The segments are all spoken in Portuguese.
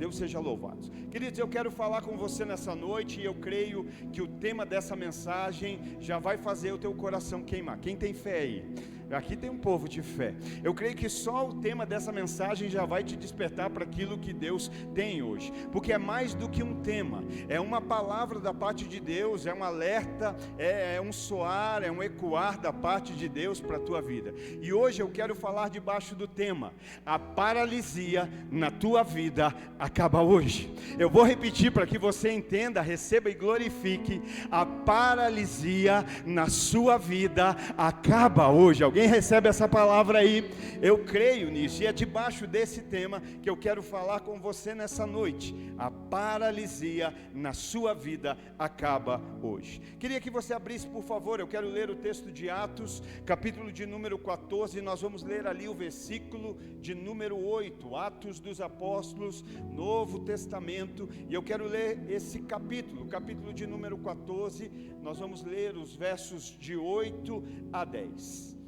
Deus seja louvado. Queridos, eu quero falar com você nessa noite, e eu creio que o tema dessa mensagem já vai fazer o teu coração queimar. Quem tem fé aí? Aqui tem um povo de fé. Eu creio que só o tema dessa mensagem já vai te despertar para aquilo que Deus tem hoje, porque é mais do que um tema, é uma palavra da parte de Deus, é um alerta, é um soar, é um ecoar da parte de Deus para a tua vida. E hoje eu quero falar debaixo do tema: a paralisia na tua vida acaba hoje. Eu vou repetir para que você entenda, receba e glorifique: a paralisia na sua vida acaba hoje. Alguém recebe essa palavra aí? Eu creio nisso, e é debaixo desse tema que eu quero falar com você nessa noite. A paralisia na sua vida acaba hoje. Queria que você abrisse, por favor, eu quero ler o texto de Atos, capítulo de número 14, nós vamos ler ali o versículo de número 8, Atos dos Apóstolos, Novo Testamento, e eu quero ler esse capítulo, capítulo de número 14, nós vamos ler os versos de 8 a 10.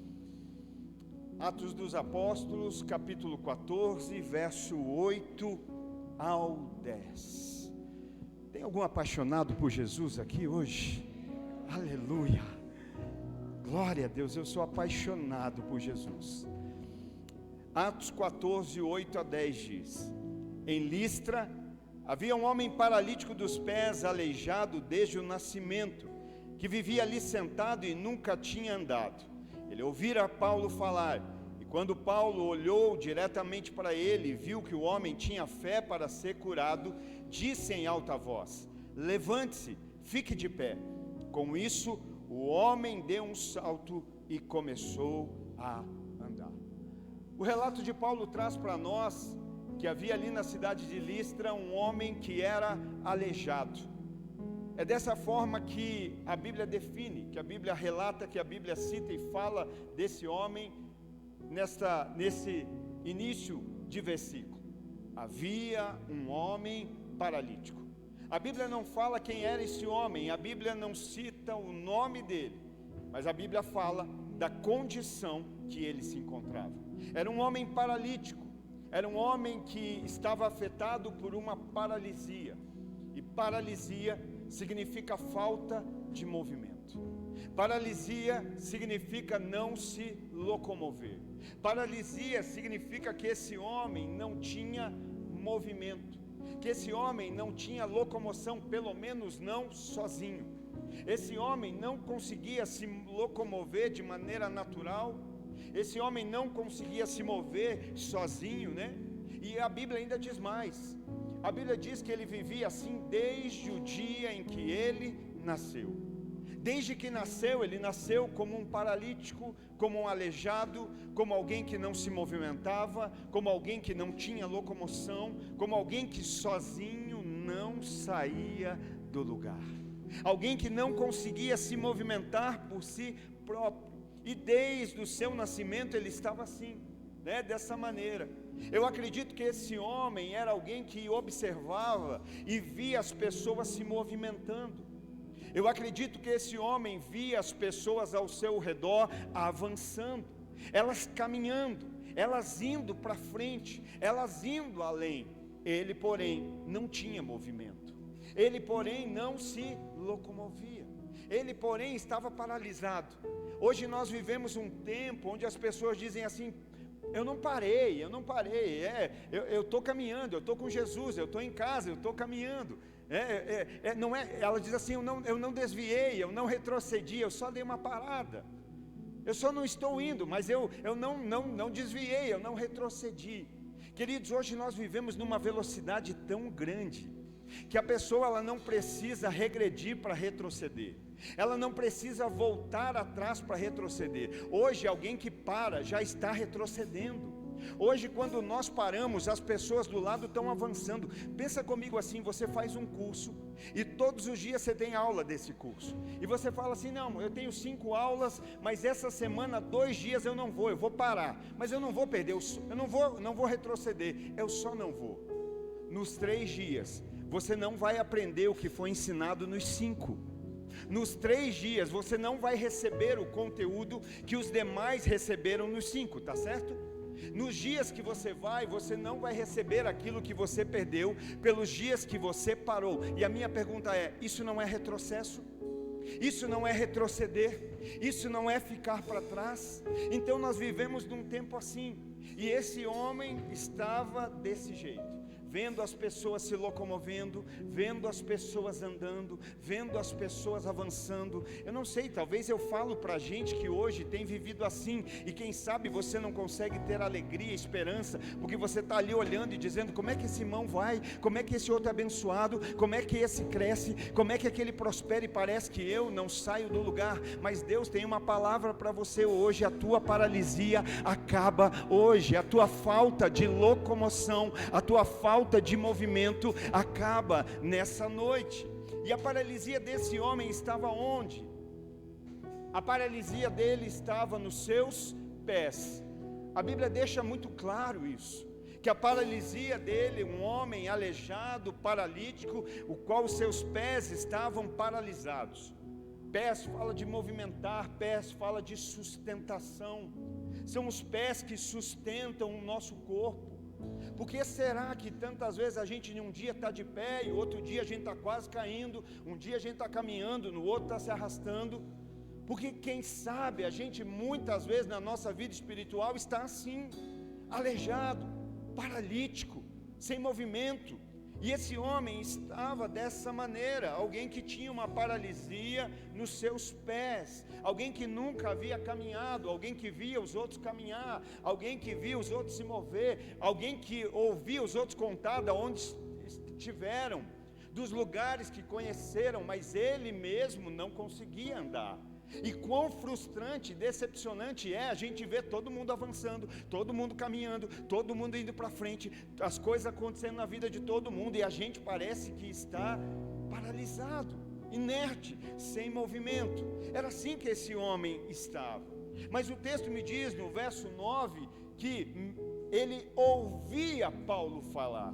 Atos dos Apóstolos, capítulo 14, verso 8 ao 10. Tem algum apaixonado por Jesus aqui hoje? Aleluia! Glória a Deus, eu sou apaixonado por Jesus. Atos 14, 8 a 10 diz: em Listra havia um homem paralítico dos pés, aleijado desde o nascimento, que vivia ali sentado e nunca tinha andado. Ele ouvira Paulo falar, e quando Paulo olhou diretamente para ele e viu que o homem tinha fé para ser curado, disse em alta voz: levante-se, fique de pé. Com isso, o homem deu um salto e começou a andar. O relato de Paulo traz para nós que havia ali na cidade de Listra um homem que era aleijado. É dessa forma que a Bíblia define, que a Bíblia relata, que a Bíblia cita e fala desse homem nesse início de versículo. Havia um homem paralítico. A Bíblia não fala quem era esse homem, a Bíblia não cita o nome dele, mas a Bíblia fala da condição que ele se encontrava. Era um homem paralítico, era um homem que estava afetado por uma paralisia, e paralisia significa falta de movimento. Paralisia significa não se locomover. Paralisia significa que esse homem não tinha movimento, que esse homem não tinha locomoção, pelo menos não sozinho. Esse homem não conseguia se locomover de maneira natural, esse homem não conseguia se mover sozinho, né? E a Bíblia ainda diz mais. A Bíblia diz que ele vivia assim desde o dia em que ele nasceu. Desde que nasceu, ele nasceu como um paralítico, como um aleijado, como alguém que não se movimentava, como alguém que não tinha locomoção, como alguém que sozinho não saía do lugar. Alguém que não conseguia se movimentar por si próprio. E desde o seu nascimento ele estava assim, né, dessa maneira. Eu acredito que esse homem era alguém que observava e via as pessoas se movimentando. Eu acredito que esse homem via as pessoas ao seu redor avançando, elas caminhando, elas indo para frente, elas indo além. Ele, porém, não tinha movimento. Ele, porém, não se locomovia. Ele, porém, estava paralisado. Hoje nós vivemos um tempo onde as pessoas dizem assim: eu não parei, eu estou caminhando, eu estou com Jesus, eu estou em casa, eu estou caminhando. Ela diz assim: eu não desviei, eu não retrocedi, eu só dei uma parada. Eu só não estou indo, mas eu não desviei, eu não retrocedi. Queridos, hoje nós vivemos numa velocidade tão grande, que a pessoa ela não precisa regredir para retroceder. Ela não precisa voltar atrás para retroceder. Hoje alguém que para já está retrocedendo. Hoje quando nós paramos, as pessoas do lado estão avançando. Pensa comigo assim: você faz um curso e todos os dias você tem aula desse curso, e você fala assim: não, eu tenho 5 aulas, mas essa semana 2 dias eu não vou, eu vou parar, mas eu não vou perder, eu não vou retroceder, eu só não vou. Nos 3 dias você não vai aprender o que foi ensinado nos 5. Nos 3 dias você não vai receber o conteúdo que os demais receberam nos 5, tá certo? Nos dias que você não vai receber aquilo que você perdeu pelos dias que você parou. E a minha pergunta é: isso não é retrocesso? Isso não é retroceder? Isso não é ficar para trás? Então nós vivemos num tempo assim. E esse homem estava desse jeito, vendo as pessoas se locomovendo, vendo as pessoas andando, vendo as pessoas avançando. Eu não sei, talvez eu falo para a gente que hoje tem vivido assim, e quem sabe você não consegue ter alegria, esperança, porque você está ali olhando e dizendo: como é que esse irmão vai? Como é que esse outro é abençoado? Como é que esse cresce? Como é que aquele prospera? E parece que eu não saio do lugar. Mas Deus tem uma palavra para você hoje: a tua paralisia acaba hoje, a tua falta de locomoção, a tua falta de movimento acaba nessa noite. E a paralisia desse homem estava onde? A paralisia dele estava nos seus pés. A Bíblia deixa muito claro isso, que a paralisia dele, um homem aleijado, paralítico, o qual os seus pés estavam paralisados. Pés fala de movimentar, pés fala de sustentação. São os pés que sustentam o nosso corpo. Por que será que tantas vezes a gente um dia está de pé e outro dia a gente está quase caindo, um dia a gente está caminhando, no outro está se arrastando? Porque quem sabe a gente muitas vezes na nossa vida espiritual está assim, aleijado, paralítico, sem movimento. E esse homem estava dessa maneira, alguém que tinha uma paralisia nos seus pés, alguém que nunca havia caminhado, alguém que via os outros caminhar, alguém que via os outros se mover, alguém que ouvia os outros contar de onde estiveram, dos lugares que conheceram, mas ele mesmo não conseguia andar. E quão frustrante, decepcionante é a gente ver todo mundo avançando, todo mundo caminhando, todo mundo indo para frente, as coisas acontecendo na vida de todo mundo, e a gente parece que está paralisado, inerte, sem movimento. Era assim que esse homem estava. Mas o texto me diz no verso 9 que ele ouvia Paulo falar.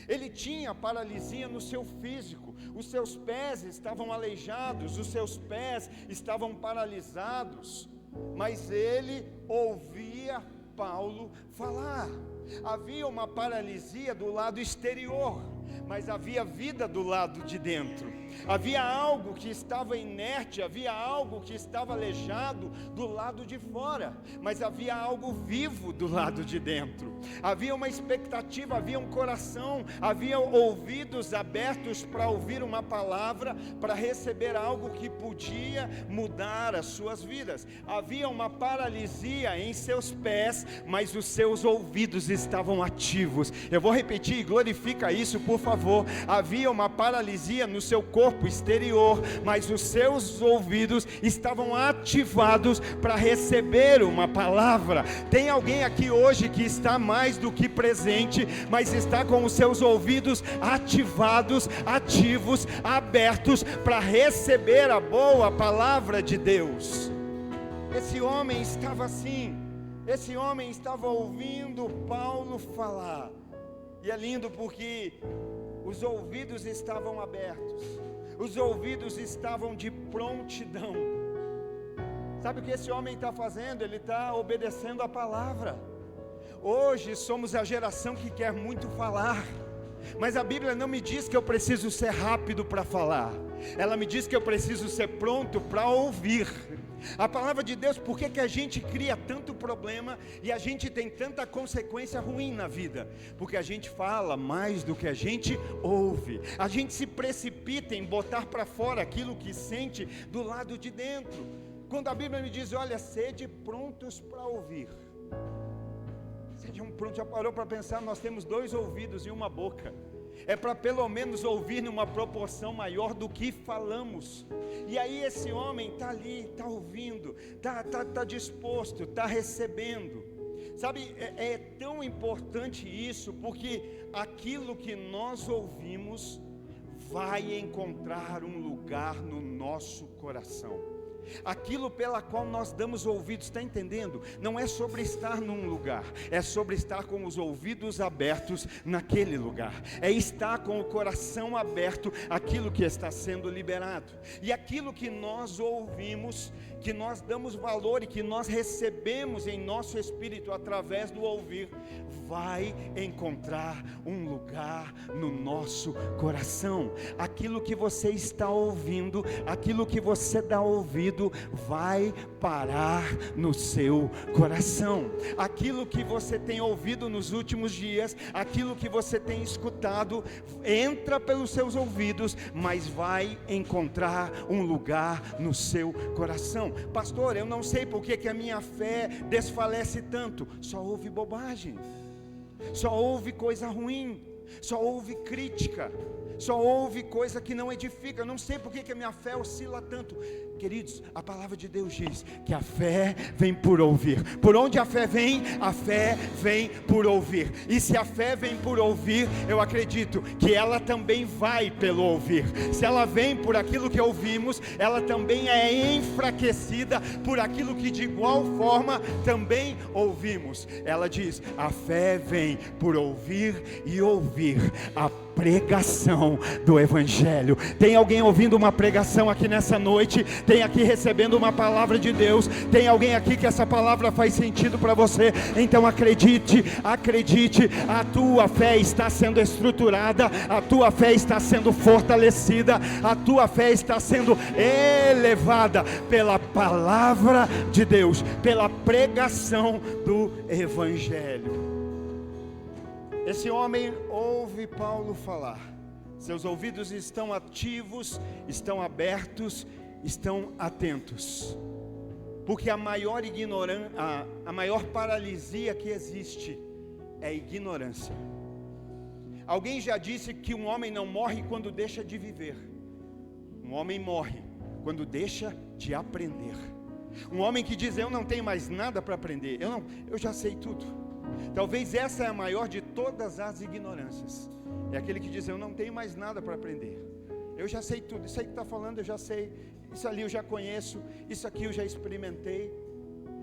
Ele tinha paralisia no seu físico, os seus pés estavam aleijados, os seus pés estavam paralisados, mas ele ouvia Paulo falar. Havia uma paralisia do lado exterior, mas havia vida do lado de dentro. Havia algo que estava inerte, havia algo que estava aleijado do lado de fora, mas havia algo vivo do lado de dentro. Havia uma expectativa, havia um coração, havia ouvidos abertos para ouvir uma palavra, para receber algo que podia mudar as suas vidas. Havia uma paralisia em seus pés, mas os seus ouvidos estavam ativos. Eu vou repetir, glorifica isso por favor. Havia uma paralisia no seu corpo exterior, mas os seus ouvidos estavam ativados para receber uma palavra. Tem alguém aqui hoje que está mais do que presente, mas está com os seus ouvidos ativados, ativos, abertos para receber a boa palavra de Deus. Esse homem estava assim, esse homem estava ouvindo Paulo falar, e é lindo porque os ouvidos estavam abertos, os ouvidos estavam de prontidão. Sabe o que esse homem está fazendo? Ele está obedecendo a palavra. Hoje somos a geração que quer muito falar, mas a Bíblia não me diz que eu preciso ser rápido para falar, ela me diz que eu preciso ser pronto para ouvir. A palavra de Deus, por que a gente cria tanto problema e a gente tem tanta consequência ruim na vida? Porque a gente fala mais do que a gente ouve. A gente se precipita em botar para fora aquilo que sente do lado de dentro. Quando a Bíblia me diz, olha, sede prontos para ouvir. Sejam prontos, já parou para pensar? Nós temos 2 ouvidos e uma boca. É para pelo menos ouvir numa proporção maior do que falamos. E aí esse homem está ali, está ouvindo, está disposto, está recebendo. Sabe, é tão importante isso, porque aquilo que nós ouvimos vai encontrar um lugar no nosso coração. aquilo pela qual nós damos ouvidos, está entendendo? Não é sobre estar num lugar, é sobre estar com os ouvidos abertos naquele lugar, é estar com o coração aberto àquilo que está sendo liberado, e aquilo que nós ouvimos, que nós damos valor e que nós recebemos em nosso espírito através do ouvir, vai encontrar um lugar no nosso coração. Aquilo que você está ouvindo, aquilo que você dá ouvido, vai parar no seu coração. Aquilo que você tem ouvido nos últimos dias, aquilo que você tem escutado, entra pelos seus ouvidos, mas vai encontrar um lugar no seu coração. Pastor, eu não sei por que a minha fé desfalece tanto. Só ouve bobagem, só ouve coisa ruim, só ouve crítica, só ouve coisa que não edifica. Eu não sei por que a minha fé oscila tanto. Queridos, a palavra de Deus diz que a fé vem por ouvir. Por onde a fé vem? A fé vem por ouvir. E se a fé vem por ouvir, eu acredito que ela também vai pelo ouvir. Se ela vem por aquilo que ouvimos, ela também é enfraquecida por aquilo que de igual forma também ouvimos. Ela diz: a fé vem por ouvir e ouvir a pregação do Evangelho. Tem alguém ouvindo uma pregação aqui nessa noite? Tem aqui recebendo uma palavra de Deus? Tem alguém aqui que essa palavra faz sentido para você? Então acredite, acredite, a tua fé está sendo estruturada, a tua fé está sendo fortalecida, a tua fé está sendo elevada pela palavra de Deus, pela pregação do Evangelho. Esse homem ouve Paulo falar, seus ouvidos estão ativos, estão abertos, estão atentos, porque a maior paralisia que existe é a ignorância. Alguém já disse que um homem não morre quando deixa de viver, um homem morre quando deixa de aprender. Um homem que diz: eu não tenho mais nada para aprender, eu já sei tudo. Talvez essa é a maior de todas as ignorâncias. É aquele que diz: eu não tenho mais nada para aprender, eu já sei tudo, isso aí que está falando eu já sei, isso ali eu já conheço, isso aqui eu já experimentei.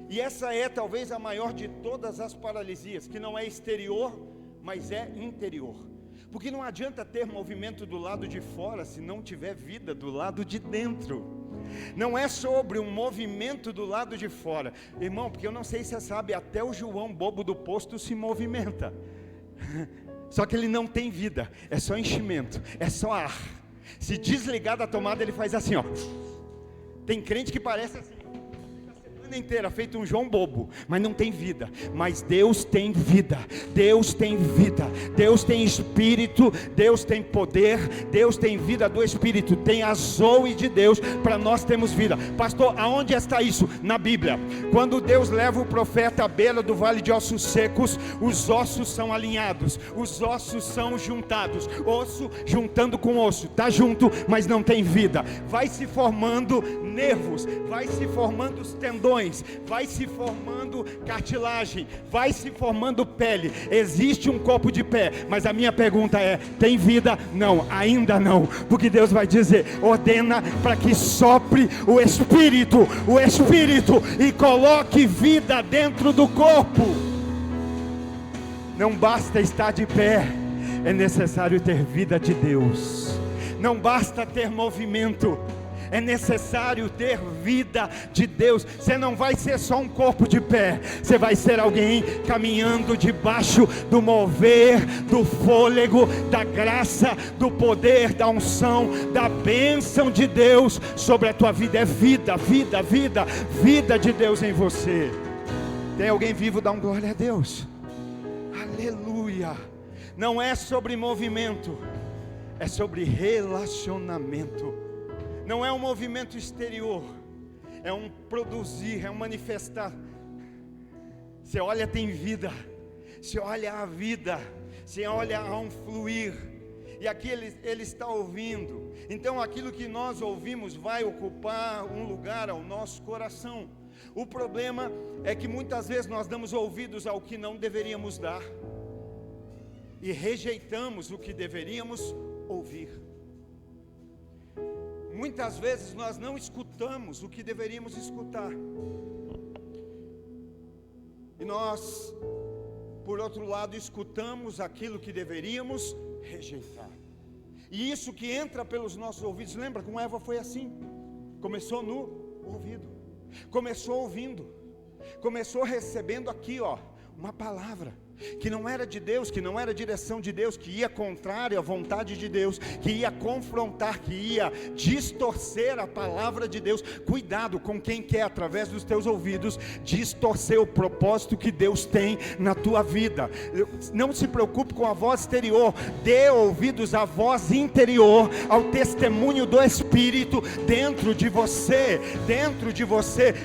E essa é talvez a maior de todas as paralisias, que não é exterior, mas é interior. Porque não adianta ter movimento do lado de fora se não tiver vida do lado de dentro. Não é sobre um movimento do lado de fora, irmão, porque eu não sei se você sabe, até o João bobo do posto se movimenta, só que ele não tem vida, é só enchimento, é só ar. Se desligar da tomada ele faz assim, ó. Tem crente que parece assim, inteira feito um João bobo, mas não tem vida. Mas Deus tem vida, Deus tem vida, Deus tem espírito, Deus tem poder, Deus tem vida do espírito, tem a Zoe de Deus, para nós temos vida. Pastor, aonde está isso? Na Bíblia. Quando Deus leva o profeta à beira do vale de ossos secos, os ossos são alinhados, os ossos são juntados, osso juntando com osso, está junto, mas não tem vida. Vai se formando nervos, vai se formando os tendões, vai se formando cartilagem, vai se formando pele. Existe um corpo de pé, mas a minha pergunta é: tem vida? Não, ainda não, porque Deus vai dizer: ordena para que sopre o Espírito, e coloque vida dentro do corpo. Não basta estar de pé, é necessário ter vida de Deus. Não basta ter movimento, é necessário ter vida de Deus. Você não vai ser só um corpo de pé, você vai ser alguém caminhando debaixo do mover, do fôlego, da graça, do poder, da unção, da bênção de Deus sobre a tua vida. É vida, vida, vida, vida de Deus em você. Tem alguém vivo? Dá um glória a Deus. Aleluia. Não é sobre movimento, é sobre relacionamento. Não é um movimento exterior, é um produzir, é um manifestar. Você olha, tem vida. Você olha a vida, você olha a um fluir. E aqui ele está ouvindo. Então aquilo que nós ouvimos vai ocupar um lugar ao nosso coração. O problema é que muitas vezes nós damos ouvidos ao que não deveríamos dar e rejeitamos o que deveríamos ouvir. Muitas vezes nós não escutamos o que deveríamos escutar. E nós, por outro lado, escutamos aquilo que deveríamos rejeitar. E isso que entra pelos nossos ouvidos, lembra com Eva foi assim? Começou no ouvido, começou ouvindo, começou recebendo aqui, uma palavra que não era de Deus, que não era a direção de Deus, que ia contrária à vontade de Deus, que ia confrontar, que ia distorcer a palavra de Deus. Cuidado com quem quer, através dos teus ouvidos, distorcer o propósito que Deus tem na tua vida. Não se preocupe com a voz exterior, dê ouvidos à voz interior, ao testemunho do Espírito dentro de você.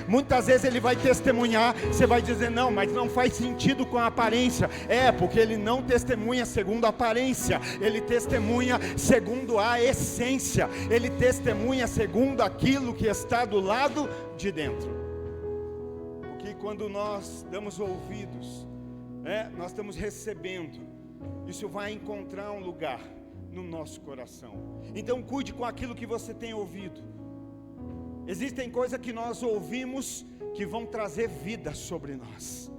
Muitas vezes ele vai testemunhar, você vai dizer, não, mas não faz sentido com a aparência. Porque ele não testemunha segundo a aparência, ele testemunha segundo a essência, ele testemunha segundo aquilo que está do lado de dentro. Porque quando nós damos ouvidos, nós estamos recebendo, isso vai encontrar um lugar no nosso coração. Então cuide com aquilo que você tem ouvido. Existem coisas que nós ouvimos que vão trazer vida sobre nós.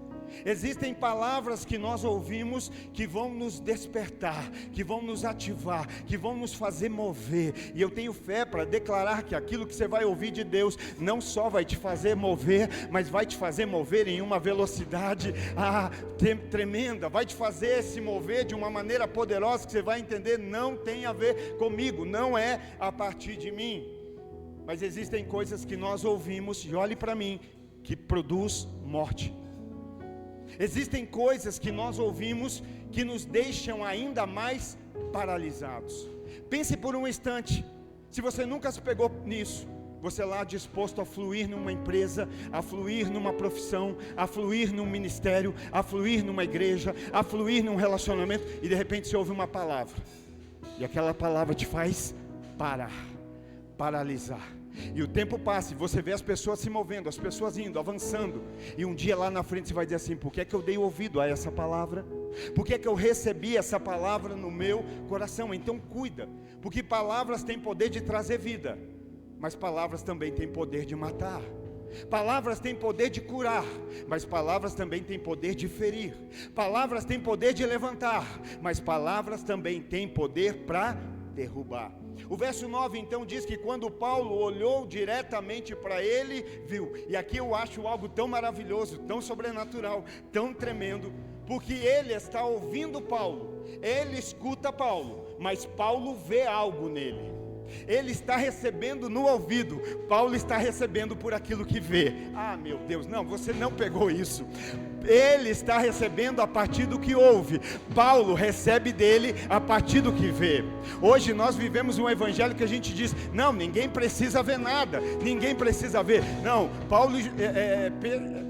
Existem palavras que nós ouvimos que vão nos despertar, que vão nos ativar, que vão nos fazer mover. E eu tenho fé para declarar que aquilo que você vai ouvir de Deus não só vai te fazer mover, mas vai te fazer mover em uma velocidade tremenda, vai te fazer se mover de uma maneira poderosa que você vai entender, não tem a ver comigo, não é a partir de mim. Mas existem coisas que nós ouvimos, e olhe para mim, que produz morte. Existem coisas que nós ouvimos que nos deixam ainda mais paralisados. Pense por um instante, se você nunca se pegou nisso, você lá disposto a fluir numa empresa, a fluir numa profissão, a fluir num ministério, a fluir numa igreja, a fluir num relacionamento, e de repente você ouve uma palavra, e aquela palavra te faz paralisar. E o tempo passa, e você vê as pessoas se movendo, as pessoas indo, avançando, e um dia lá na frente você vai dizer assim, por que é que eu dei ouvido a essa palavra? Por que é que eu recebi essa palavra no meu coração? Então cuida, porque palavras têm poder de trazer vida, mas palavras também têm poder de matar. Palavras têm poder de curar, mas palavras também têm poder de ferir. Palavras têm poder de levantar, mas palavras também têm poder para derrubar. O verso 9 então diz que quando Paulo olhou diretamente para ele, viu, e aqui eu acho algo tão maravilhoso, tão sobrenatural, tão tremendo, porque ele está ouvindo Paulo, ele escuta Paulo, mas Paulo vê algo nele. Ele está recebendo no ouvido, Paulo está recebendo por aquilo que vê. Meu Deus, não, você não pegou isso. Ele está recebendo a partir do que ouve, Paulo recebe dele a partir do que vê. Hoje nós vivemos um evangelho que a gente diz, não, ninguém precisa ver nada, ninguém precisa ver. Não, Paulo,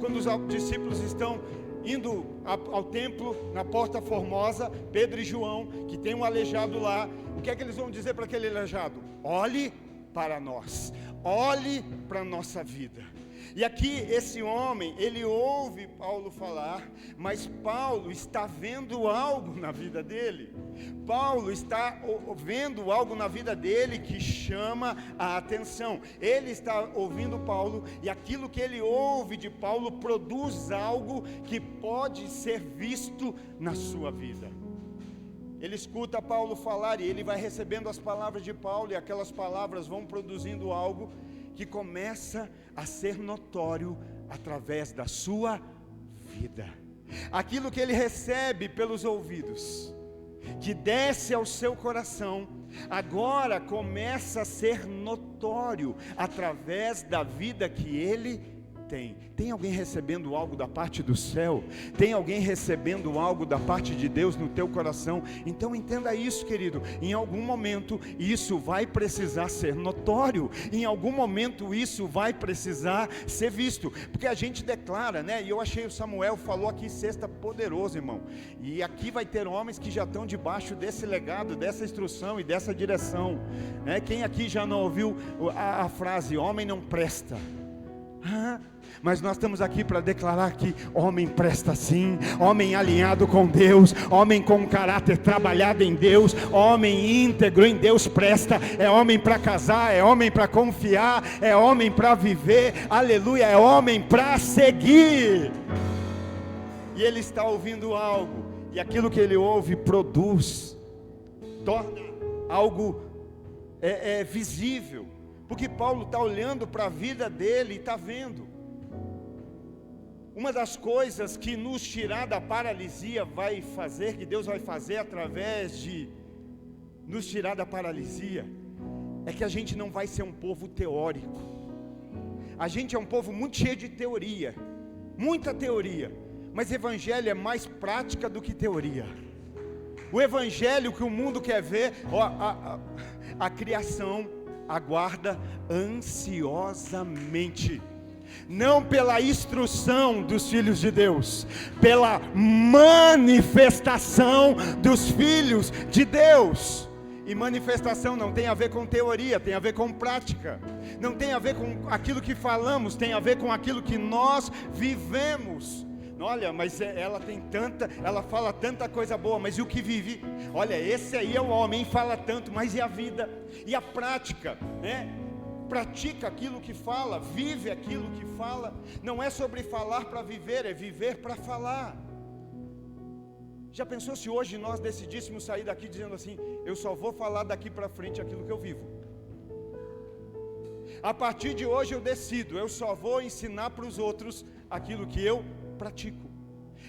quando os discípulos estão indo ao templo, na Porta Formosa, Pedro e João, que tem um aleijado lá, o que é que eles vão dizer para aquele aleijado? Olhe para nós, olhe para a nossa vida. E aqui esse homem, ele ouve Paulo falar, mas Paulo está vendo algo na vida dele. Paulo está vendo algo na vida dele que chama a atenção. Ele está ouvindo Paulo, e aquilo que ele ouve de Paulo produz algo que pode ser visto na sua vida. Ele escuta Paulo falar e ele vai recebendo as palavras de Paulo, e aquelas palavras vão produzindo algo que começa a ser notório através da sua vida. Aquilo que ele recebe pelos ouvidos, que desce ao seu coração, agora começa a ser notório através da vida que ele tem. Tem alguém recebendo algo da parte do céu? Tem alguém recebendo algo da parte de Deus no teu coração? Então entenda isso, querido, em algum momento isso vai precisar ser notório, em algum momento isso vai precisar ser visto, porque a gente declara, né? E eu achei o Samuel falou aqui sexta poderoso, irmão, e aqui vai ter homens que já estão debaixo desse legado, dessa instrução e dessa direção, né? Quem aqui já não ouviu a frase, homem não presta? Mas nós estamos aqui para declarar que homem presta sim, homem alinhado com Deus, homem com caráter trabalhado em Deus, homem íntegro em Deus presta, é homem para casar, é homem para confiar, é homem para viver, aleluia, é homem para seguir. E ele está ouvindo algo, e aquilo que ele ouve produz, torna algo visível, porque Paulo está olhando para a vida dele e está vendo. Uma das coisas que nos tirar da paralisia vai fazer, que Deus vai fazer através de nos tirar da paralisia, é que a gente não vai ser um povo teórico. A gente é um povo muito cheio de teoria, muita teoria, mas evangelho é mais prática do que teoria. O evangelho que o mundo quer ver, a criação aguarda ansiosamente, não pela instrução dos filhos de Deus, pela manifestação dos filhos de Deus. E manifestação não tem a ver com teoria, tem a ver com prática. Não tem a ver com aquilo que falamos, tem a ver com aquilo que nós vivemos. Olha, mas ela fala tanta coisa boa, mas e o que vive? Olha, esse aí é o homem, fala tanto, mas e a vida? E a prática, né? Pratica aquilo que fala, vive aquilo que fala. Não é sobre falar para viver, é viver para falar. Já pensou se hoje nós decidíssemos sair daqui dizendo assim: eu só vou falar daqui para frente aquilo que eu vivo. A partir de hoje eu decido, eu só vou ensinar para os outros aquilo que eu pratico.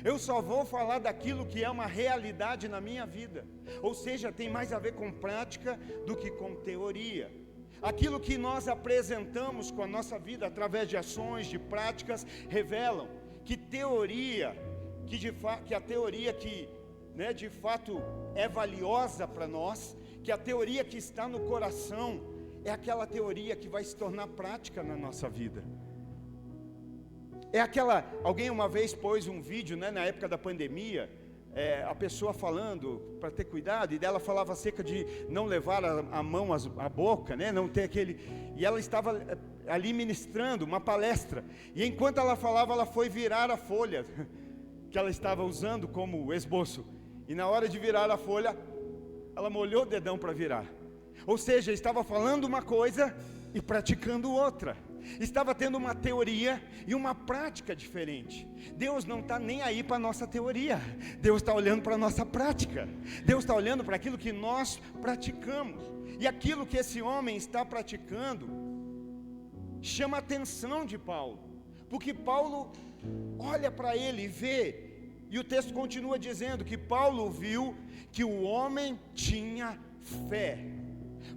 Eu só vou falar daquilo que é uma realidade na minha vida. Ou seja, tem mais a ver com prática do que com teoria. Aquilo que nós apresentamos com a nossa vida através de ações, de práticas, revelam que teoria, que a teoria que, né, de fato é valiosa para nós, que a teoria que está no coração é aquela teoria que vai se tornar prática na nossa vida. Alguém uma vez pôs um vídeo, né, na época da pandemia, a pessoa falando para ter cuidado, e dela falava acerca de não levar a mão à boca, né, não ter aquele, e ela estava ali ministrando uma palestra, e enquanto ela falava, ela foi virar a folha que ela estava usando como esboço, e na hora de virar a folha, ela molhou o dedão para virar, ou seja, estava falando uma coisa e praticando outra. Estava tendo uma teoria e uma prática diferente. Deus não está nem aí para a nossa teoria, Deus está olhando para a nossa prática. Deus está olhando para aquilo que nós praticamos. E aquilo que esse homem está praticando chama a atenção de Paulo, porque Paulo olha para ele e vê, e o texto continua dizendo que Paulo viu que o homem tinha fé.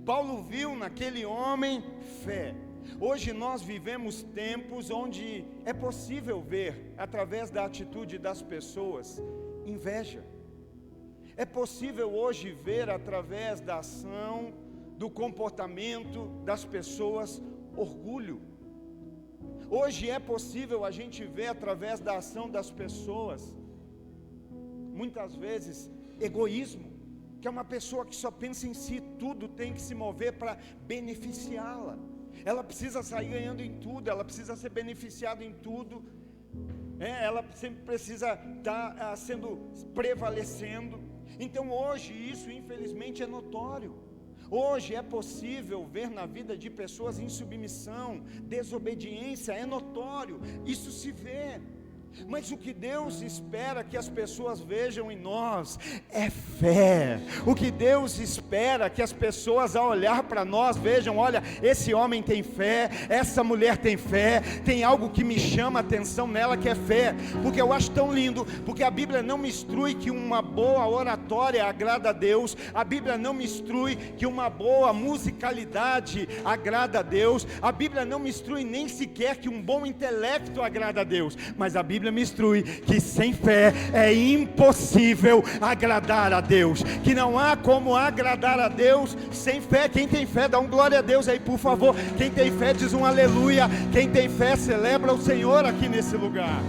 Paulo viu naquele homem fé. Hoje nós vivemos tempos onde é possível ver, através da atitude das pessoas, inveja. É possível hoje ver, através da ação, do comportamento das pessoas, orgulho. Hoje é possível a gente ver, através da ação das pessoas, muitas vezes, egoísmo, que é uma pessoa que só pensa em si, tudo tem que se mover para beneficiá-la. Ela precisa sair ganhando em tudo, ela precisa ser beneficiada em tudo, ela sempre precisa estar prevalecendo. Então hoje isso infelizmente é notório. Hoje é possível ver na vida de pessoas insubmissão, desobediência, é notório, isso se vê. Mas o que Deus espera que as pessoas vejam em nós é fé. O que Deus espera que as pessoas, ao olhar para nós, vejam: olha, esse homem tem fé, essa mulher tem fé, tem algo que me chama a atenção nela, que é fé. Porque eu acho tão lindo, porque a Bíblia não me instrui que uma boa oratória agrada a Deus, a Bíblia não me instrui que uma boa musicalidade agrada a Deus, a Bíblia não me instrui nem sequer que um bom intelecto agrada a Deus, mas a Bíblia me instrui que sem fé é impossível agradar a Deus, que não há como agradar a Deus sem fé. Quem tem fé, dá um glória a Deus aí, por favor. Quem tem fé, diz um aleluia. Quem tem fé, celebra o Senhor aqui nesse lugar.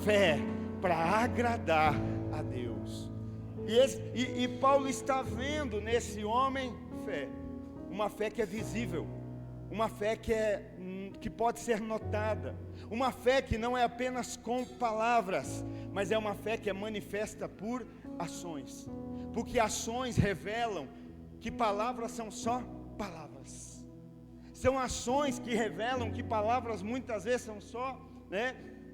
Fé para agradar a Deus. E Paulo está vendo nesse homem fé, uma fé que é visível, uma fé que pode ser notada, uma fé que não é apenas com palavras, mas é uma fé que é manifesta por ações, porque ações revelam que palavras são só palavras, são ações que revelam que palavras muitas vezes são só,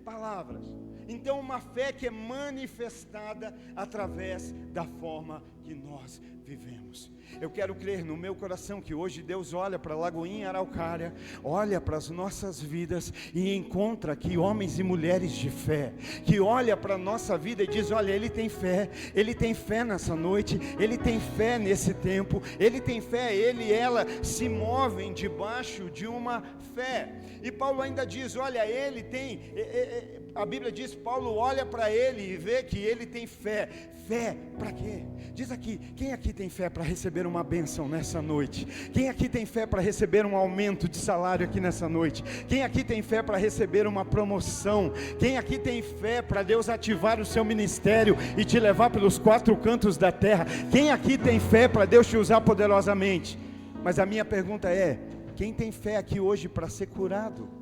palavras. Então uma fé que é manifestada através da forma que nós vivemos. Eu quero crer no meu coração que hoje Deus olha para a Lagoinha Araucária, olha para as nossas vidas e encontra aqui homens e mulheres de fé, que olha para a nossa vida e diz: olha, ele tem fé nessa noite, ele tem fé nesse tempo, ele tem fé, ele e ela se movem debaixo de uma fé. E Paulo ainda diz: olha, ele tem, a Bíblia diz, Paulo olha para ele e vê que ele tem fé. Fé para quê? Diz aqui, quem aqui tem fé para receber uma bênção nessa noite? Quem aqui tem fé para receber um aumento de salário aqui nessa noite? Quem aqui tem fé para receber uma promoção? Quem aqui tem fé para Deus ativar o seu ministério e te levar pelos 4 cantos da terra? Quem aqui tem fé para Deus te usar poderosamente? Mas a minha pergunta é: quem tem fé aqui hoje para ser curado?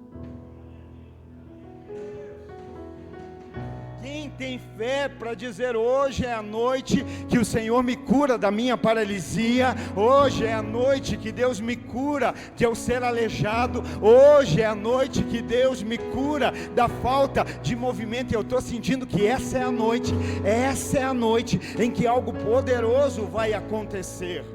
Quem tem fé para dizer: hoje é a noite que o Senhor me cura da minha paralisia, hoje é a noite que Deus me cura de eu ser aleijado, hoje é a noite que Deus me cura da falta de movimento, e eu estou sentindo que essa é a noite em que algo poderoso vai acontecer.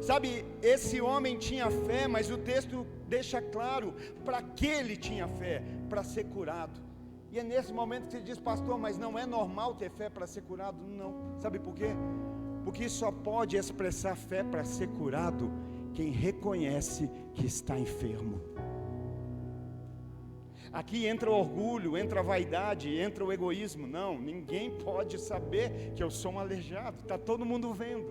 Sabe, esse homem tinha fé, mas o texto deixa claro para que ele tinha fé: para ser curado. E é nesse momento que você diz: pastor, mas não é normal ter fé para ser curado? Não, sabe por quê? Porque só pode expressar fé para ser curado quem reconhece que está enfermo. Aqui entra o orgulho, entra a vaidade, entra o egoísmo. Não, ninguém pode saber que eu sou um aleijado, está todo mundo vendo.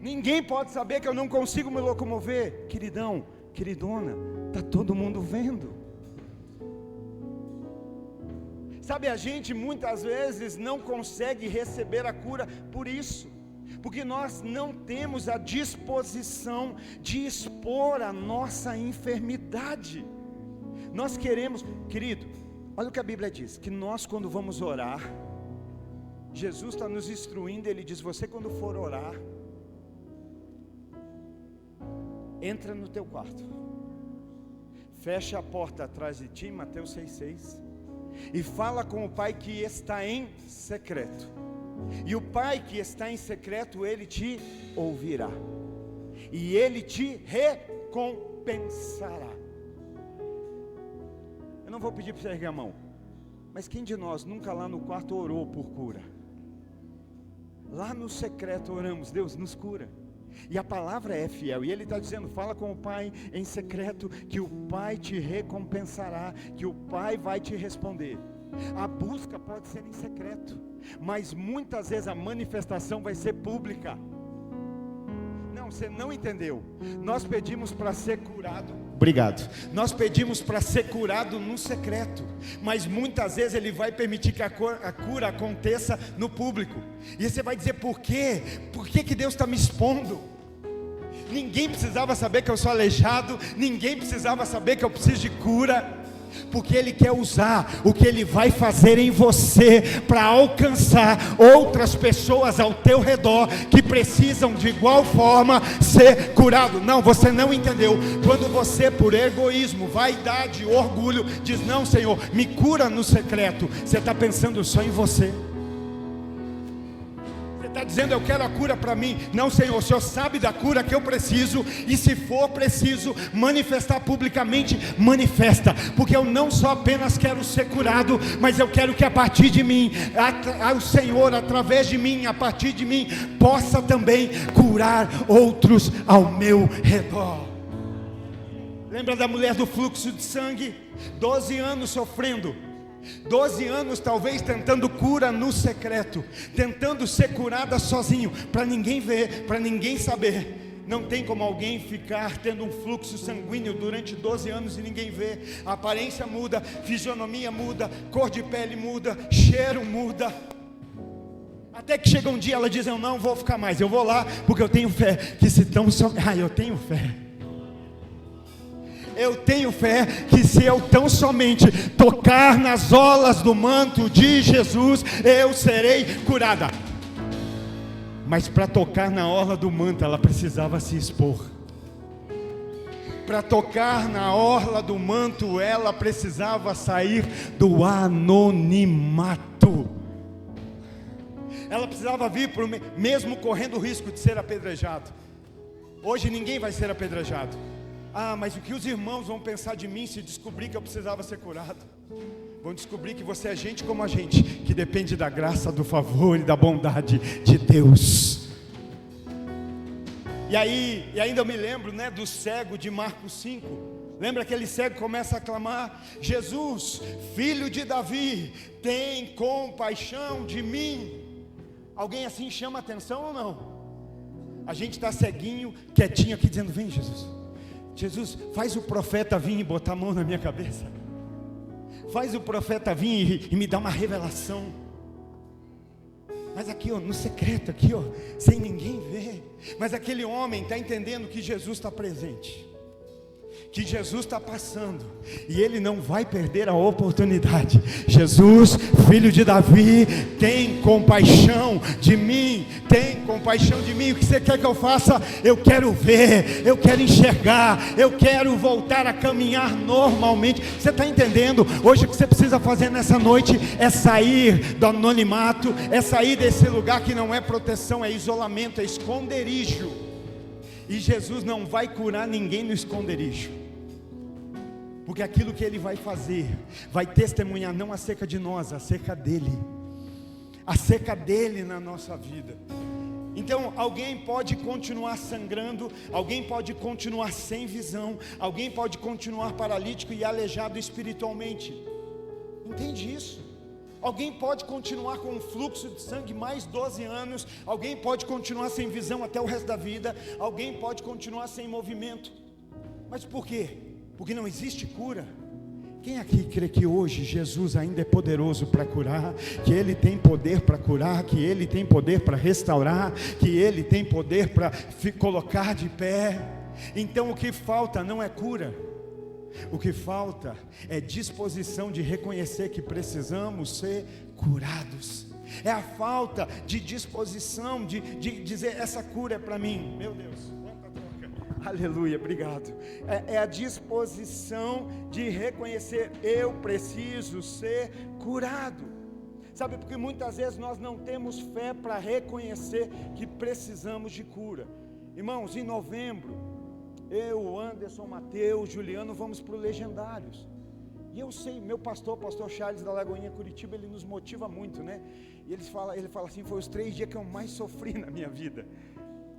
Ninguém pode saber que eu não consigo me locomover. Queridão, queridona, está todo mundo vendo. Sabe, a gente muitas vezes não consegue receber a cura por isso, porque nós não temos a disposição de expor a nossa enfermidade. Nós queremos, querido, olha o que a Bíblia diz, que nós, quando vamos orar, Jesus está nos instruindo, ele diz: você, quando for orar, entra no teu quarto, fecha a porta atrás de ti, Mateus 6,6, e fala com o Pai que está em secreto, e o Pai que está em secreto, Ele te ouvirá, e Ele te recompensará. Eu não vou pedir para você erguer a mão, mas quem de nós nunca lá no quarto orou por cura? Lá no secreto oramos: Deus nos cura. E a palavra é fiel, e ele está dizendo: fala com o Pai em secreto, que o Pai te recompensará, que o Pai vai te responder. A busca pode ser em secreto, mas muitas vezes a manifestação vai ser pública. Não, você não entendeu. Nós pedimos para ser curado. Obrigado. Nós pedimos para ser curado no secreto, mas muitas vezes Ele vai permitir que a cura aconteça no público. E você vai dizer: por quê? Por que Deus está me expondo? Ninguém precisava saber que eu sou aleijado, ninguém precisava saber que eu preciso de cura, porque Ele quer usar o que Ele vai fazer em você para alcançar outras pessoas ao teu redor que precisam de igual forma ser curado. Não, você não entendeu. Quando você, por egoísmo, vaidade, orgulho, diz: não, Senhor, me cura no secreto, você está pensando só em você. Está dizendo: eu quero a cura para mim. Não, Senhor, o Senhor sabe da cura que eu preciso, e se for preciso manifestar publicamente, manifesta, porque eu não só apenas quero ser curado, mas eu quero que a partir de mim, o Senhor, através de mim, a partir de mim, possa também curar outros ao meu redor. Lembra da mulher do fluxo de sangue? 12 anos sofrendo, 12 anos talvez tentando cura no secreto, tentando ser curada sozinho, para ninguém ver, para ninguém saber. Não tem como alguém ficar tendo um fluxo sanguíneo durante 12 anos e ninguém vê. A aparência muda, fisionomia muda, cor de pele muda, cheiro muda. Até que chega um dia, ela diz, eu não vou ficar mais, eu vou lá, porque eu tenho fé, que se tão eu tenho fé. Eu tenho fé que se eu tão somente tocar nas orlas do manto de Jesus, eu serei curada. Mas para tocar na orla do manto, ela precisava se expor. Para tocar na orla do manto, ela precisava sair do anonimato. Ela precisava vir, mesmo correndo o risco de ser apedrejado. Hoje ninguém vai ser apedrejado. Mas o que os irmãos vão pensar de mim se descobrir que eu precisava ser curado? Vão descobrir que você é gente como a gente, que depende da graça, do favor e da bondade de Deus. E ainda eu me lembro, do cego de Marcos 5. Lembra aquele cego que começa a clamar: Jesus, filho de Davi, tem compaixão de mim. Alguém assim chama atenção ou não? A gente está ceguinho, quietinho aqui dizendo: vem Jesus, Jesus, faz o profeta vir e botar a mão na minha cabeça. Faz o profeta vir e me dar uma revelação. Mas aqui, no secreto, aqui, sem ninguém ver. Mas aquele homem está entendendo que Jesus está presente, que Jesus está passando, e ele não vai perder a oportunidade. Jesus, filho de Davi, tem compaixão de mim, tem compaixão de mim. O que você quer que eu faça? Eu quero ver, eu quero enxergar, eu quero voltar a caminhar normalmente. Você está entendendo? Hoje o que você precisa fazer nessa noite é sair do anonimato, é sair desse lugar que não é proteção, é isolamento, é esconderijo. E Jesus não vai curar ninguém no esconderijo, porque aquilo que Ele vai fazer, vai testemunhar não acerca de nós, acerca dEle, acerca dEle na nossa vida. Então alguém pode continuar sangrando, alguém pode continuar sem visão, alguém pode continuar paralítico e aleijado espiritualmente. Entende isso? Alguém pode continuar com um fluxo de sangue mais 12 anos, alguém pode continuar sem visão até o resto da vida, alguém pode continuar sem movimento. Mas por quê? Porque não existe cura. Quem aqui crê que hoje Jesus ainda é poderoso para curar, que Ele tem poder para curar, que Ele tem poder para restaurar, que Ele tem poder para colocar de pé? Então o que falta não é cura. O que falta é disposição de reconhecer que precisamos ser curados. É a falta de disposição de dizer: essa cura é para mim. Meu Deus, quanta troca. Aleluia, obrigado. É a disposição de reconhecer: eu preciso ser curado. Sabe, porque muitas vezes nós não temos fé para reconhecer que precisamos de cura. Irmãos, em novembro, eu, Anderson, Mateus, Juliano, vamos para o Legendários. E eu sei, meu pastor Charles da Lagoinha, Curitiba, ele nos motiva muito, E ele fala assim: foi os 3 dias que eu mais sofri na minha vida,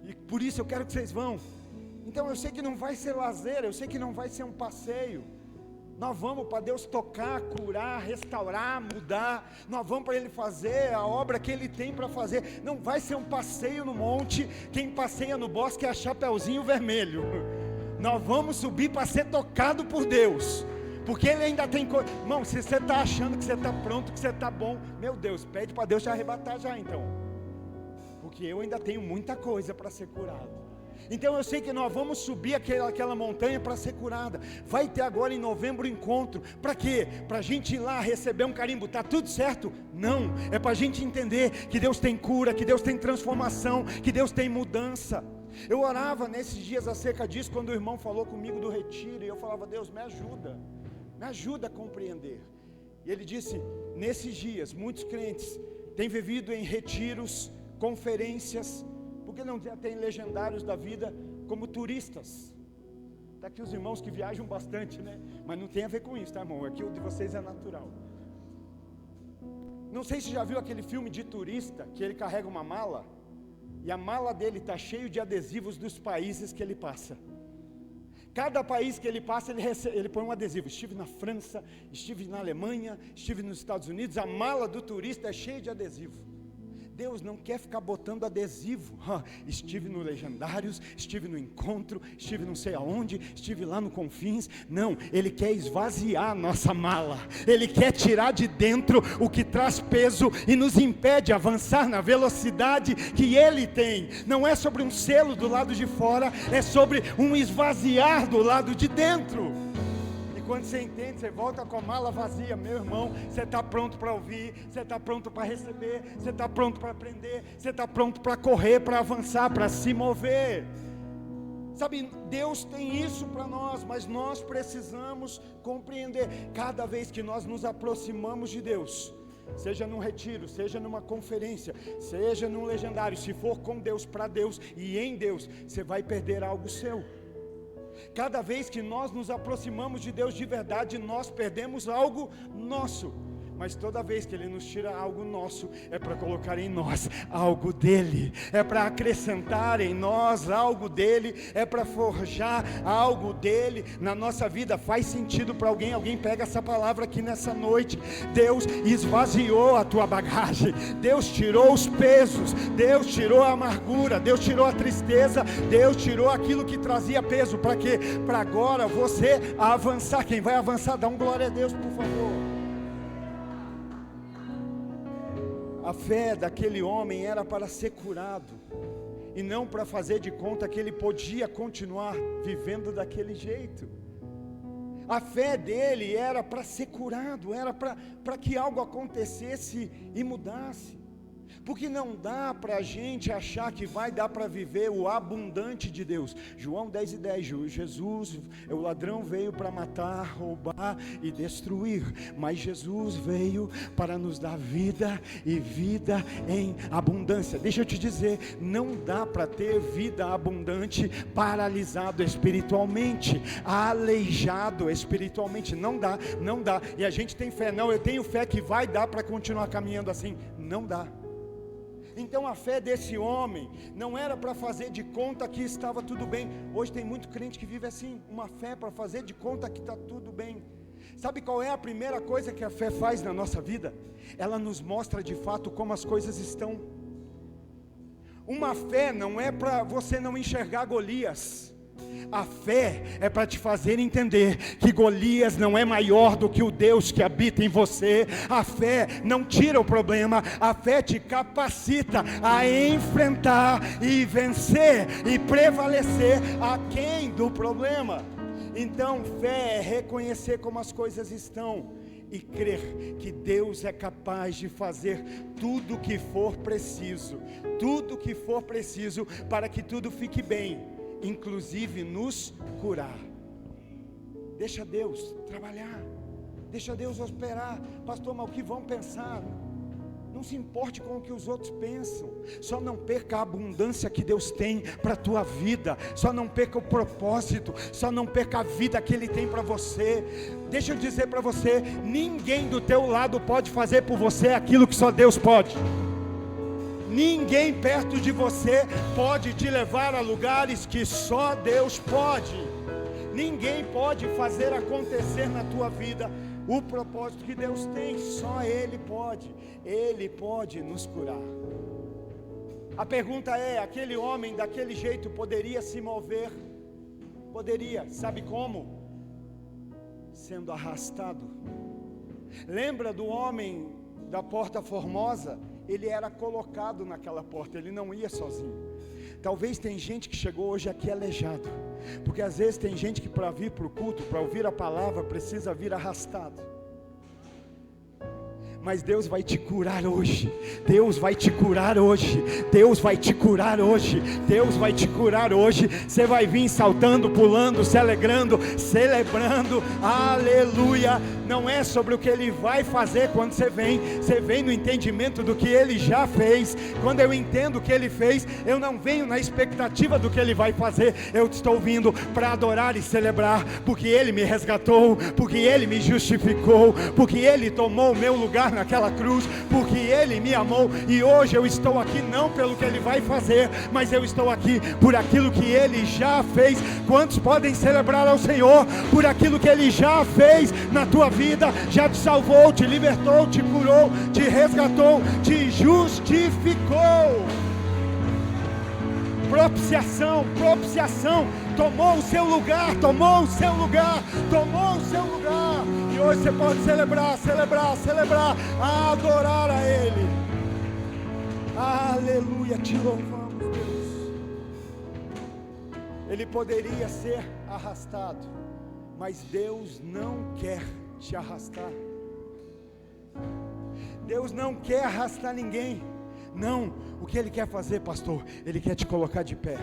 e por isso eu quero que vocês vão. Então eu sei que não vai ser lazer, eu sei que não vai ser um passeio. Nós vamos para Deus tocar, curar, restaurar, mudar. Nós vamos para Ele fazer a obra que Ele tem para fazer. Não vai ser um passeio no monte. Quem passeia no bosque é a Chapeuzinho Vermelho. Nós vamos subir para ser tocado por Deus, porque Ele ainda tem coisa. Irmão, se você está achando que você está pronto, que você está bom, meu Deus, pede para Deus te arrebatar já então, porque eu ainda tenho muita coisa para ser curado. Então eu sei que nós vamos subir aquela montanha para ser curada. Vai ter agora em novembro encontro. Para quê? Para a gente ir lá receber um carimbo. Está tudo certo? Não. É para a gente entender que Deus tem cura, que Deus tem transformação, que Deus tem mudança. Eu orava nesses dias acerca disso, quando o irmão falou comigo do retiro, e eu falava: Deus, me ajuda a compreender. E ele disse: nesses dias muitos crentes têm vivido em retiros, conferências, porque não tem legendários da vida, como turistas. Está aqui os irmãos que viajam bastante, Mas não tem a ver com isso, tá, irmão? Aqui o de vocês é natural. Não sei se já viu aquele filme de turista, que ele carrega uma mala, e a mala dele está cheio de adesivos dos países que ele passa. Cada país que ele passa, ele põe um adesivo. Estive na França, estive na Alemanha, estive nos Estados Unidos. A mala do turista é cheia de adesivo. Deus não quer ficar botando adesivo. Estive no Legendários, estive no Encontro, estive não sei aonde, estive lá no Confins. Não, Ele quer esvaziar a nossa mala. Ele quer tirar de dentro o que traz peso e nos impede de avançar na velocidade que Ele tem. Não é sobre um selo do lado de fora, é sobre um esvaziar do lado de dentro. Quando você entende, você volta com a mala vazia, meu irmão, você está pronto para ouvir, você está pronto para receber, você está pronto para aprender, você está pronto para correr, para avançar, para se mover. Sabe, Deus tem isso para nós, mas nós precisamos compreender. Cada vez que nós nos aproximamos de Deus, seja num retiro, seja numa conferência, seja num legendário, se for com Deus, para Deus e em Deus, você vai perder algo seu. Cada vez que nós nos aproximamos de Deus de verdade, nós perdemos algo nosso. Mas toda vez que Ele nos tira algo nosso, é para colocar em nós algo dEle, é para acrescentar em nós algo dEle, é para forjar algo dEle na nossa vida. Faz sentido para alguém? Alguém pega essa palavra aqui nessa noite. Deus esvaziou a tua bagagem, Deus tirou os pesos, Deus tirou a amargura, Deus tirou a tristeza, Deus tirou aquilo que trazia peso. Para quê? Para agora você avançar. Quem vai avançar, dá um glória a Deus, por favor. A fé daquele homem era para ser curado, e não para fazer de conta que ele podia continuar vivendo daquele jeito. A fé dele era para ser curado, era para que algo acontecesse e mudasse. Porque não dá para a gente achar que vai dar para viver o abundante de Deus. João 10:10, Jesus, o ladrão veio para matar, roubar e destruir, mas Jesus veio para nos dar vida e vida em abundância. Deixa eu te dizer, não dá para ter vida abundante paralisado espiritualmente, aleijado espiritualmente, não dá. E a gente tem fé, não, eu tenho fé que vai dar para continuar caminhando assim, não dá. Então a fé desse homem não era para fazer de conta que estava tudo bem. Hoje tem muito crente que vive assim, uma fé para fazer de conta que está tudo bem. Sabe qual é a primeira coisa que a fé faz na nossa vida? Ela nos mostra de fato como as coisas estão. Uma fé não é para você não enxergar Golias. A fé é para te fazer entender que Golias não é maior do que o Deus que habita em você. A fé não tira o problema, a fé te capacita a enfrentar e vencer e prevalecer aquém do problema. Então fé é reconhecer como as coisas estão e crer que Deus é capaz de fazer tudo o que for preciso, para que tudo fique bem, inclusive nos curar. Deixa Deus trabalhar, deixa Deus operar. Pastor, mas o que vão pensar? Não se importe com o que os outros pensam. Só não perca a abundância que Deus tem para a tua vida. Só não perca o propósito. Só não perca a vida que Ele tem para você. Deixa eu dizer para você, ninguém do teu lado pode fazer por você aquilo que só Deus pode. Ninguém perto de você pode te levar a lugares que só Deus pode. Ninguém pode fazer acontecer na tua vida o propósito que Deus tem. Só Ele pode. Ele pode nos curar. A pergunta é, aquele homem daquele jeito poderia se mover? Poderia, sabe como? Sendo arrastado. Lembra do homem da Porta Formosa? Ele era colocado naquela porta, ele não ia sozinho. Talvez tem gente que chegou hoje aqui aleijado, porque às vezes tem gente que para vir para o culto, para ouvir a palavra, precisa vir arrastado. Mas Deus vai te curar hoje. Deus vai te curar hoje. Deus vai te curar hoje. Deus vai te curar hoje. Você vai vir saltando, pulando, se alegrando, celebrando. Aleluia. Não é sobre o que Ele vai fazer quando você vem no entendimento do que Ele já fez. Quando eu entendo o que Ele fez, eu não venho na expectativa do que Ele vai fazer. Eu estou vindo para adorar e celebrar, porque Ele me resgatou, porque Ele me justificou, porque Ele tomou o meu lugar naquela cruz, porque Ele me amou. E hoje eu estou aqui não pelo que Ele vai fazer, mas eu estou aqui por aquilo que Ele já fez. Quantos podem celebrar ao Senhor por aquilo que Ele já fez na tua vida, já te salvou, te libertou, te curou, te resgatou, te justificou. Propiciação, tomou o seu lugar, e hoje você pode celebrar, adorar a Ele. Aleluia, te louvamos, Deus. Ele poderia ser arrastado, mas Deus não quer te arrastar. Deus não quer arrastar ninguém. Não, o que Ele quer fazer, pastor? Ele quer te colocar de pé.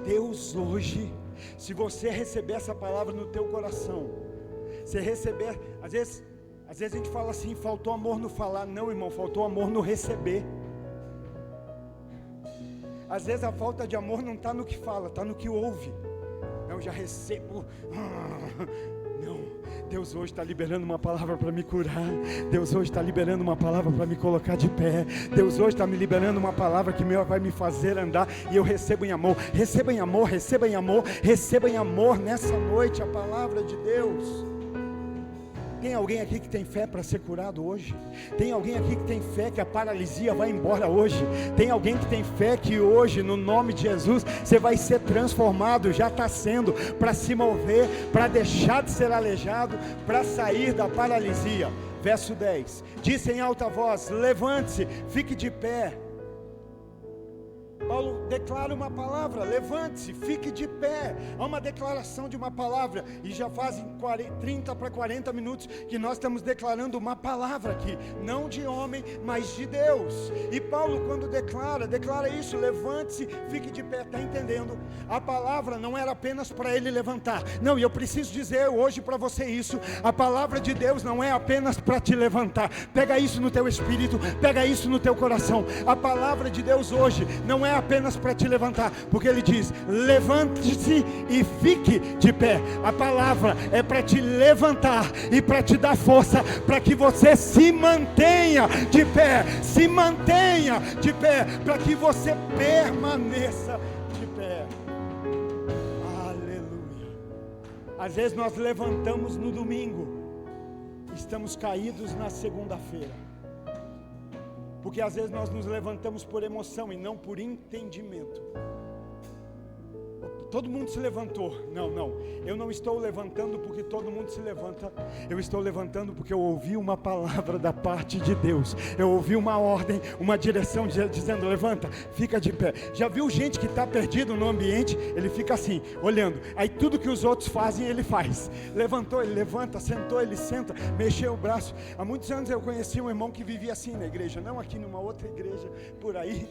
Deus hoje, se você receber essa palavra no teu coração, você receber, às vezes a gente fala assim, faltou amor no falar. Não, irmão, faltou amor no receber. Às vezes a falta de amor não está no que fala, está no que ouve. Não, já recebo. Não, Deus hoje está liberando uma palavra para me curar. Deus hoje está liberando uma palavra para me colocar de pé. Deus hoje está me liberando uma palavra que vai me fazer andar. E eu recebo em amor. Receba em amor nessa noite a palavra de Deus. Tem alguém aqui que tem fé para ser curado hoje? Tem alguém aqui que tem fé que a paralisia vai embora hoje? Tem alguém que tem fé que hoje, no nome de Jesus, você vai ser transformado, já está sendo, para se mover, para deixar de ser aleijado, para sair da paralisia? Verso 10, disse em alta voz: levante-se, fique de pé. Paulo declara uma palavra: levante-se, fique de pé. Há uma declaração de uma palavra, e já fazem 30 para 40 minutos que nós estamos declarando uma palavra aqui, não de homem, mas de Deus. E Paulo, quando declara isso: levante-se, fique de pé. Está entendendo? A palavra não era apenas para ele levantar. Não, e eu preciso dizer hoje para você isso: a palavra de Deus não é apenas para te levantar. Pega isso no teu espírito, pega isso no teu coração. A palavra de Deus hoje não é apenas para te levantar, porque Ele diz: levante-se e fique de pé. A palavra é para te levantar e para te dar força, para que você se mantenha de pé, para que você permaneça de pé. Aleluia. Às vezes nós levantamos no domingo, estamos caídos na segunda-feira. Porque às vezes nós nos levantamos por emoção e não por entendimento. Todo mundo se levantou. Não, eu não estou levantando porque todo mundo se levanta. Eu estou levantando porque eu ouvi uma palavra da parte de Deus. Eu ouvi uma ordem, uma direção dizendo: levanta, fica de pé. Já viu gente que está perdido no ambiente? Ele fica assim, olhando. Aí tudo que os outros fazem, ele faz. Levantou, ele levanta. Sentou, ele senta. Mexeu o braço. Há muitos anos eu conheci um irmão que vivia assim na igreja. Não aqui, numa outra igreja por aí.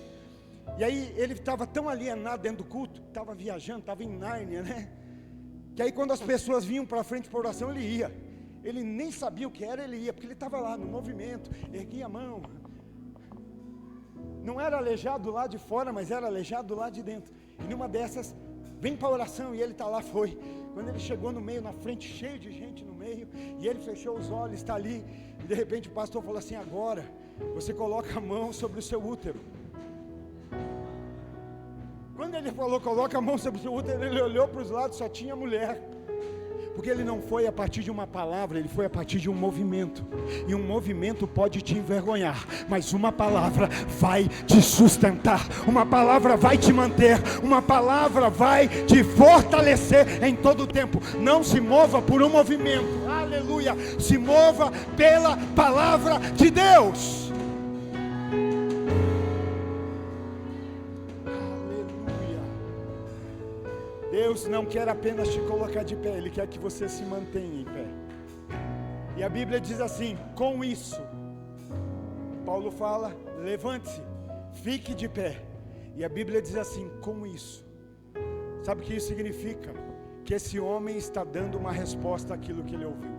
E aí ele estava tão alienado dentro do culto, estava viajando, estava em Nárnia, né? Que aí quando as pessoas vinham para frente para oração, ele ia. Ele nem sabia o que era, ele ia, porque ele estava lá no movimento, erguia a mão. Não era aleijado lá de fora, mas era aleijado lá de dentro. E numa dessas, vem para a oração, e ele está lá, foi. Quando ele chegou no meio, na frente, cheio de gente no meio, e ele fechou os olhos, está ali, e de repente o pastor falou assim: agora, você coloca a mão sobre o seu útero. Quando ele falou, coloca a mão sobre o seu útero, ele olhou para os lados, só tinha mulher. Porque ele não foi a partir de uma palavra, ele foi a partir de um movimento. E um movimento pode te envergonhar, mas uma palavra vai te sustentar, uma palavra vai te manter, uma palavra vai te fortalecer em todo o tempo. Não se mova por um movimento, aleluia, se mova pela palavra de Deus. Deus não quer apenas te colocar de pé, Ele quer que você se mantenha em pé. E a Bíblia diz assim: com isso, Paulo fala: levante-se, fique de pé. E a Bíblia diz assim: com isso. Sabe o que isso significa? Que esse homem está dando uma resposta àquilo que ele ouviu.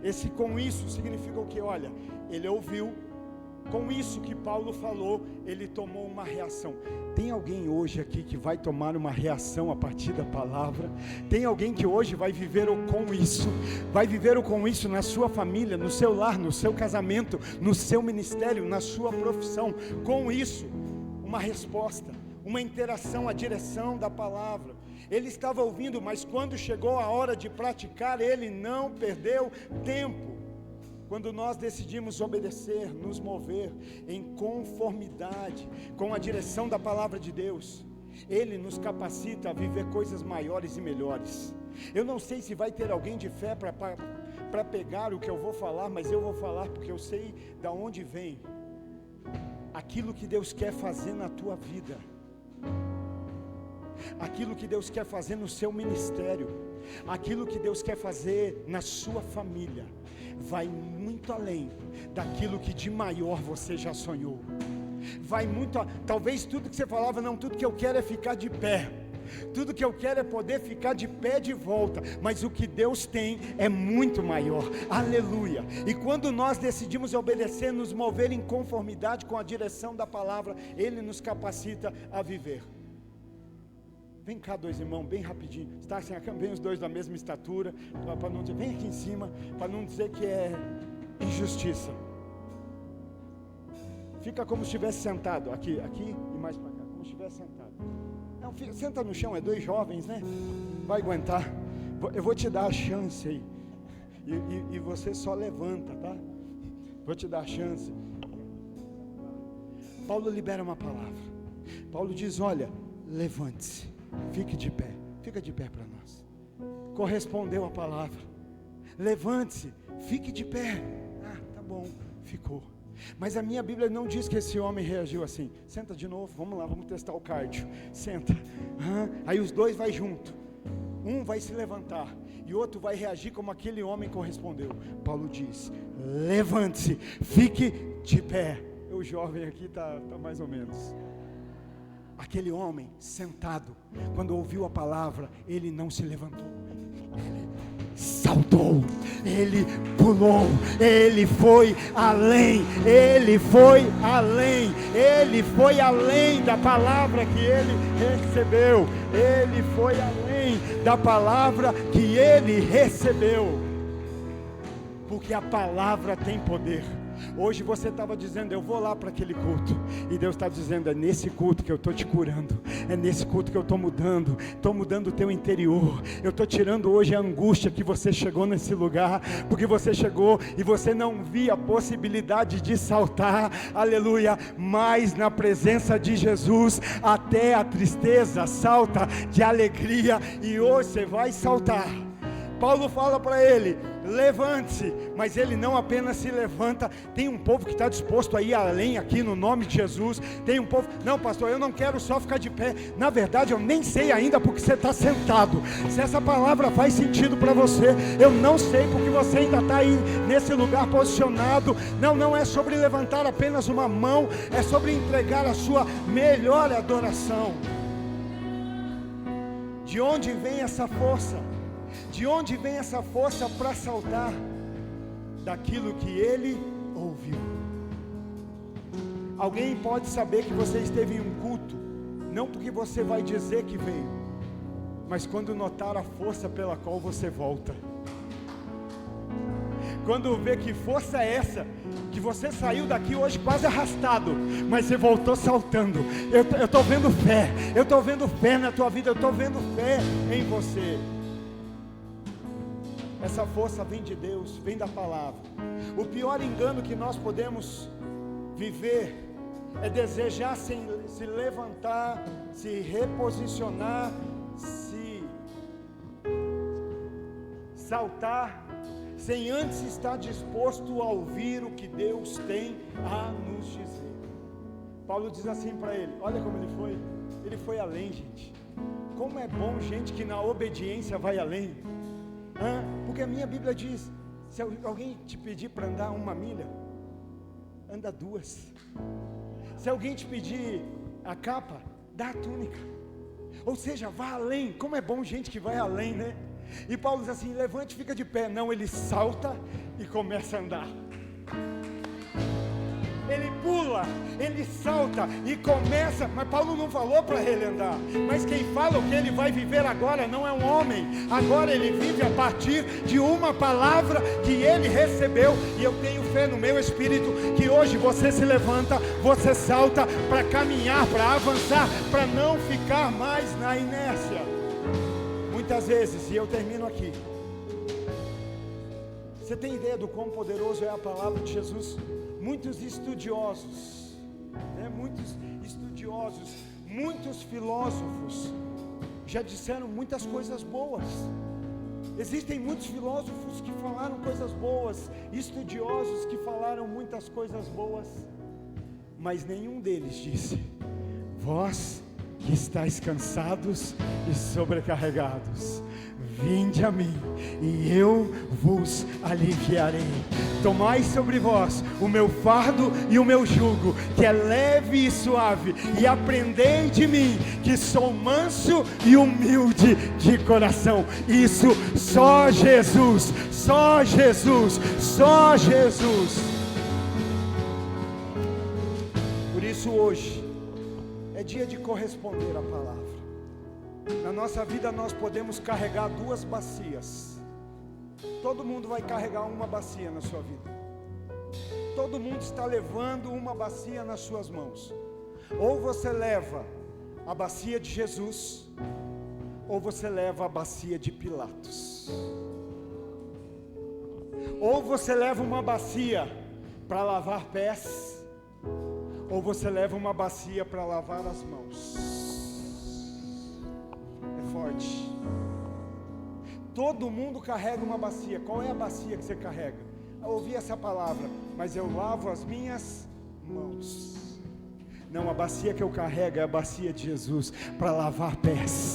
Esse com isso significa o que? Olha, ele ouviu. Com isso que Paulo falou, ele tomou uma reação. Tem alguém hoje aqui que vai tomar uma reação a partir da palavra? Tem alguém que hoje vai viver o com isso? Vai viver o com isso na sua família, no seu lar, no seu casamento, no seu ministério, na sua profissão. Com isso, uma resposta. uma interação, a direção da palavra. Ele estava ouvindo, mas quando chegou a hora de praticar, ele não perdeu tempo. Quando nós decidimos obedecer, nos mover em conformidade com a direção da palavra de Deus, Ele nos capacita a viver coisas maiores e melhores. Eu não sei se vai ter alguém de fé para pegar o que eu vou falar, mas eu vou falar porque eu sei de onde vem aquilo que Deus quer fazer na tua vida, aquilo que Deus quer fazer no seu ministério, aquilo que Deus quer fazer na sua família, vai muito além daquilo que de maior você já sonhou. Vai muito, talvez tudo que você falava, não, tudo que eu quero é ficar de pé, tudo que eu quero é poder ficar de pé de volta, mas o que Deus tem é muito maior, aleluia. E quando nós decidimos obedecer, nos mover em conformidade com a direção da palavra, Ele nos capacita a viver. Vem cá, dois irmãos, bem rapidinho. Está assim, vem os dois da mesma estatura, para não dizer, vem aqui em cima, para não dizer que é injustiça. Fica como se estivesse sentado, aqui e mais para cá, como se estivesse sentado. Não, senta no chão, é dois jovens, né? Vai aguentar. Eu vou te dar a chance aí. E você só levanta, tá? Vou te dar a chance. Paulo libera uma palavra. Paulo diz, olha, levante-se. Fique de pé, fica de pé para nós. Correspondeu a palavra. Levante-se, fique de pé. Ah, tá bom, ficou. Mas a minha Bíblia não diz que esse homem reagiu assim. Senta de novo, vamos lá, vamos testar o cardio. Senta. Aí os dois vai junto. Um vai se levantar e outro vai reagir como aquele homem correspondeu. Paulo diz, levante-se, fique de pé. O jovem aqui está mais ou menos. Aquele homem sentado, quando ouviu a palavra, ele não se levantou, ele saltou, ele pulou, ele foi além, ele foi além da palavra que ele recebeu, ele foi além da palavra que ele recebeu, porque a palavra tem poder. Hoje você estava dizendo, eu vou lá para aquele culto, e Deus está dizendo, é nesse culto que eu estou te curando, é nesse culto que eu estou mudando o teu interior, eu estou tirando hoje a angústia que você chegou nesse lugar, porque você chegou e você não via a possibilidade de saltar, aleluia, mas na presença de Jesus, até a tristeza salta de alegria, e hoje você vai saltar. Paulo fala para ele, levante-se, mas ele não apenas se levanta, tem um povo que está disposto a ir além aqui no nome de Jesus, tem um povo, não pastor, eu não quero só ficar de pé, na verdade eu nem sei ainda porque você está sentado, se essa palavra faz sentido para você, eu não sei porque você ainda está aí nesse lugar posicionado, não é sobre levantar apenas uma mão, é sobre entregar a sua melhor adoração. De onde vem essa força? De onde vem essa força para saltar? Daquilo que ele ouviu. Alguém pode saber que você esteve em um culto, não porque você vai dizer que veio, mas quando notar a força pela qual você volta. Quando vê que força é essa, que você saiu daqui hoje quase arrastado, mas você voltou saltando. Eu estou vendo fé na tua vida, eu estou vendo fé em você. Essa força vem de Deus, vem da palavra. O pior engano que nós podemos viver é desejar se levantar, se reposicionar, se saltar, sem antes estar disposto a ouvir o que Deus tem a nos dizer. Paulo diz assim para ele, olha como ele foi além, gente. Como é bom gente que na obediência vai além. Porque a minha Bíblia diz, se alguém te pedir para andar 1 milha, anda 2. Se alguém te pedir a capa, dá a túnica. Ou seja, vá além. Como é bom gente que vai além, né? E Paulo diz assim, levante e fica de pé. Não, ele salta e começa a andar. ele pula, ele salta e começa. Mas Paulo não falou para ele andar. Mas quem fala o que ele vai viver agora não é um homem. Agora ele vive a partir de uma palavra que ele recebeu. E eu tenho fé no meu espírito que hoje você se levanta, você salta para caminhar, para avançar, para não ficar mais na inércia. Muitas vezes, e eu termino aqui, você tem ideia do quão poderoso é a palavra de Jesus? Muitos estudiosos, muitos filósofos já disseram muitas coisas boas. Existem muitos filósofos que falaram coisas boas, estudiosos que falaram muitas coisas boas, mas nenhum deles disse: vós que estáis cansados e sobrecarregados, vinde a mim e eu vos aliviarei. Tomai sobre vós o meu fardo e o meu jugo, que é leve e suave, e aprendei de mim, que sou manso e humilde de coração. Isso só Jesus, só Jesus, só Jesus. Por isso hoje é dia de corresponder à palavra. Na nossa vida nós podemos carregar 2 bacias. Todo mundo vai carregar uma bacia na sua vida. Todo mundo está levando uma bacia nas suas mãos. Ou você leva a bacia de Jesus, ou você leva a bacia de Pilatos. Ou você leva uma bacia para lavar pés, ou você leva uma bacia para lavar as mãos. É forte. Todo mundo carrega uma bacia. Qual é a bacia que você carrega? Eu ouvi essa palavra, mas eu lavo as minhas mãos. Não, a bacia que eu carrego é a bacia de Jesus para lavar pés.